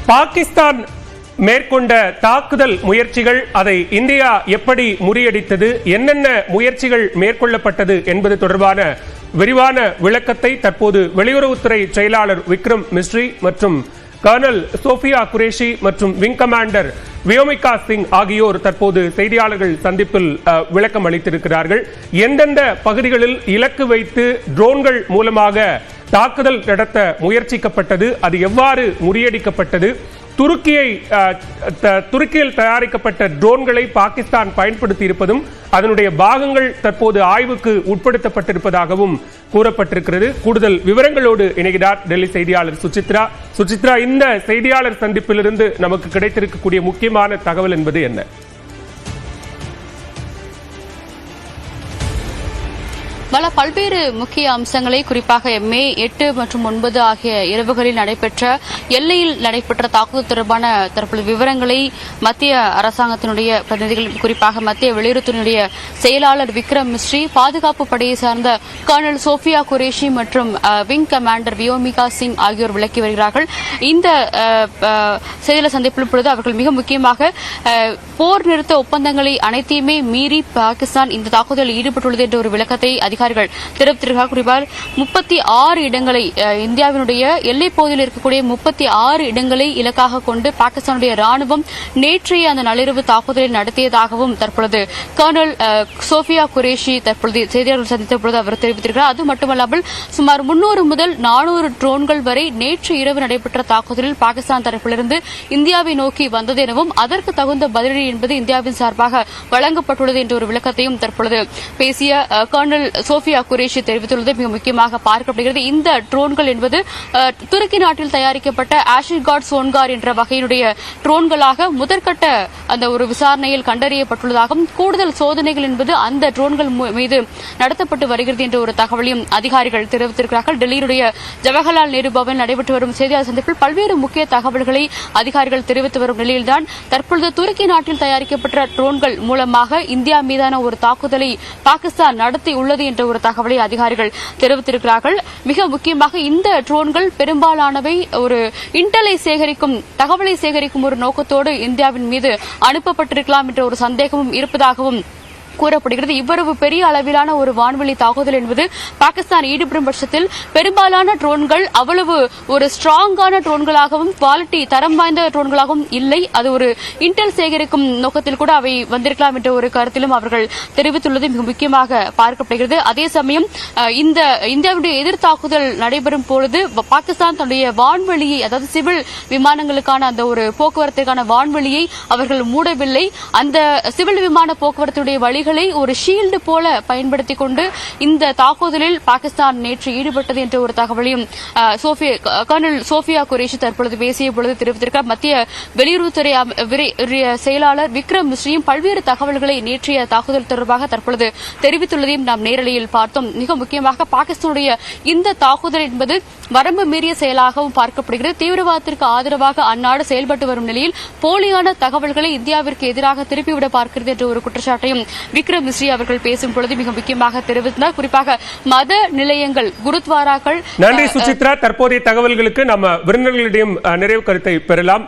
பாகிஸ்தான் மேற்கொண்ட தாக்குதல் முயற்சிகள் அதை இந்தியா எப்படி முறியடித்தது, என்னென்ன முயற்சிகள் மேற்கொள்ளப்பட்டது என்பது தொடர்பான விரிவான விளக்கத்தை தற்போது வெளியுறவுத்துறை செயலாளர் விக்ரம் மிஸ்ரி மற்றும் கர்னல் சோஃபியா குரேஷி மற்றும் விங் கமாண்டர் வியோமிகா சிங் ஆகியோர் தற்போது செய்தியாளர்கள் சந்திப்பில் விளக்கம் அளித்திருக்கிறார்கள். எந்தெந்த பகுதிகளில் இலக்கு வைத்து ட்ரோன்கள் மூலமாக தாக்குதல் நடத்த முயற்சிக்கப்பட்டது, அது எவ்வாறு முறியடிக்கப்பட்டது, துருக்கியில் தயாரிக்கப்பட்ட ட்ரோன்களை பாகிஸ்தான் பயன்படுத்தி இருப்பதும் அதனுடைய பாகங்கள் தற்போது ஆய்வுக்கு உட்படுத்தப்பட்டிருப்பதாகவும் கூறப்பட்டிருக்கிறது. கூடுதல் விவரங்களோடு இணைகிறார் டெல்லி செய்தியாளர் சுசித்ரா. இந்த செய்தியாளர் சந்திப்பிலிருந்து நமக்கு கிடைத்திருக்கக்கூடிய முக்கியமான தகவல் என்பது என்ன? பல்வேறு முக்கிய அம்சங்களை குறிப்பாக மே 8 மற்றும் 9 ஆகிய இரவுகளில் எல்லையில் நடைபெற்ற தாக்குதல் தொடர்பான தற்போது விவரங்களை மத்திய அரசாங்கத்தினுடைய பிரதிநிதிகள், குறிப்பாக மத்திய வெளியுறவுத்துறையினுடைய செயலாளர் விக்ரம் மிஸ்ரி, பாதுகாப்பு படையை சார்ந்த கர்னல் சோஃபியா குரேஷி மற்றும் விங் கமாண்டர் வியோமிகா சிங் ஆகியோர் விளக்கி வருகிறார்கள். இந்த செய்தியாளர் சந்திப்பில் பொழுது அவர்கள் மிக முக்கியமாக போர் நிறுத்த ஒப்பந்தங்களை அனைத்தையுமே மீறி பாகிஸ்தான் இந்த தாக்குதலில் ஈடுபட்டுள்ளது என்ற ஒரு விளக்கத்தை அதிகாரிகள் தெரிவித்திருக்கிறார். குறிப்பாக 36 இடங்களை, இந்தியாவினுடைய எல்லைப் பகுதியில் இருக்கக்கூடிய 36 இடங்களை இலக்காக கொண்டு பாகிஸ்தானுடைய ராணுவம் நேற்றைய அந்த நள்ளிரவு தாக்குதலை நடத்தியதாகவும் தற்பொழுது கர்னல் சோஃபியா குரேஷி தற்பொழுது செய்தியாளர்கள் சந்தித்த பொழுது அவர் தெரிவித்திருக்கிறார். அது மட்டுமல்லாமல் சுமார் 300 முதல் 400 ட்ரோன்கள் வரை நேற்று இரவு நடைபெற்ற தாக்குதலில் பாகிஸ்தான் தரப்பிலிருந்து இந்தியாவை நோக்கி வந்தது எனவும் அதற்கு தகுந்த பதிலடி என்பது இந்தியாவின் சார்பாக வழங்கப்பட்டுள்ளது என்ற ஒரு விளக்கத்தையும் தற்பொழுது பேசிய கர்னல் சோஃபியா குரேஷி தெரிவித்துள்ளது மிக முக்கியமாக பார்க்கப்படுகிறது. இந்த ட்ரோன்கள் என்பது துருக்கி நாட்டில் தயாரிக்கப்பட்ட ஆஷிர்காட் சோன்கார் என்ற வகையினுடைய ட்ரோன்களாக முதற்கட்ட அந்த ஒரு விசாரணையில் கண்டறியப்பட்டுள்ளதாகவும் கூடுதல் சோதனைகள் என்பது அந்த ட்ரோன்கள் மீது நடத்தப்பட்டு வருகிறது என்ற ஒரு தகவலையும் அதிகாரிகள் தெரிவித்திருக்கிறார்கள். டெல்லியினுடைய ஜவஹர்லால் நேரு பவனில் நடைபெற்று வரும் செய்தியாளர் சந்திப்பில் பல்வேறு முக்கிய தகவல்களை அதிகாரிகள் தெரிவித்து வரும் நிலையில்தான் தற்பொழுது துருக்கி நாட்டில் தயாரிக்கப்பட்ட ட்ரோன்கள் மூலமாக இந்தியா மீதான ஒரு தாக்குதலை பாகிஸ்தான் நடத்தியுள்ளது என்ற ஒரு தகவலை அதிகாரிகள் தெரிவித்திருக்கிறார்கள். மிக முக்கியமாக இந்த ட்ரோன்கள் பெரும்பாலானவை ஒரு தகவலை சேகரிக்கும் ஒரு நோக்கத்தோடு இந்தியாவின் மீது அனுப்பப்பட்டிருக்கலாம் என்ற ஒரு சந்தேகமும் இருப்பதாகவும் கூறப்படுகிறது. இவ்வளவு பெரிய அளவிலான ஒரு வான்வெளி தாக்குதல் என்பது பாகிஸ்தான் ஈடுபடும் பட்சத்தில் பெரும்பாலான ட்ரோன்கள் அவ்வளவு ஒரு ஸ்ட்ராங்கான ட்ரோன்களாகவும் குவாலிட்டி தரம் வாய்ந்த ட்ரோன்களாகவும் இல்லை. அது ஒரு இன்டெல் சேகரிக்கும் நோக்கத்தில் கூட அவை வந்திருக்கலாம் என்ற ஒரு கருத்திலும் அவர்கள் தெரிவித்துள்ளது மிக முக்கியமாக பார்க்கப்படுகிறது. அதே சமயம் இந்த இந்தியாவுடைய எதிர் தாக்குதல் நடைபெறும் பொழுது பாகிஸ்தான் தன்னுடைய வான்வெளியை, அதாவது சிவில் விமானங்களுக்கான அந்த ஒரு போக்குவரத்திற்கான வான்வெளியை அவர்கள் மூடவில்லை. அந்த சிவில் விமான போக்குவரத்துடைய வழி ஒரு ஷீல்டு போல பயன்படுத்திக் கொண்டு இந்த தாக்குதலில் பாகிஸ்தான் நேற்று ஈடுபட்டது என்ற ஒரு தகவலையும் கர்னல் சோஃபியா குரேஷி தற்பொழுது பேசிய பொழுது தெரிவித்திருக்கிறார். மத்திய வெளியுறவுத்துறை செயலாளர் விக்ரம் மிஸ்ரியும் பல்வேறு தகவல்களை நேற்றைய தாக்குதல் தொடர்பாக தற்பொழுது தெரிவித்துள்ளதையும் நாம் நேரலையில் பார்த்தோம். மிக முக்கியமாக பாகிஸ்தானுடைய இந்த தாக்குதல் என்பது வரம்பு மீறிய செயலாகவும் பார்க்கப்படுகிறது. தீவிரவாதத்திற்கு ஆதரவாக அந்நாடு செயல்பட்டு வரும் நிலையில் போலியான தகவல்களை இந்தியாவிற்கு எதிராக திருப்பிவிட பார்க்கிறது என்ற ஒரு குற்றச்சாட்டையும் விக்ரம் மிஸ்ரி அவர்கள் பேசும் பொழுது மிக முக்கியமாக தெரிவித்தார். குறிப்பாக மத நிலையங்கள், குருத்வாராக்கள். நன்றி சுசித்ரா. தற்போதைய தகவல்களுக்கு நம்ம விருந்தினர்களிடம் நிறைவு கருத்தை பெறலாம்.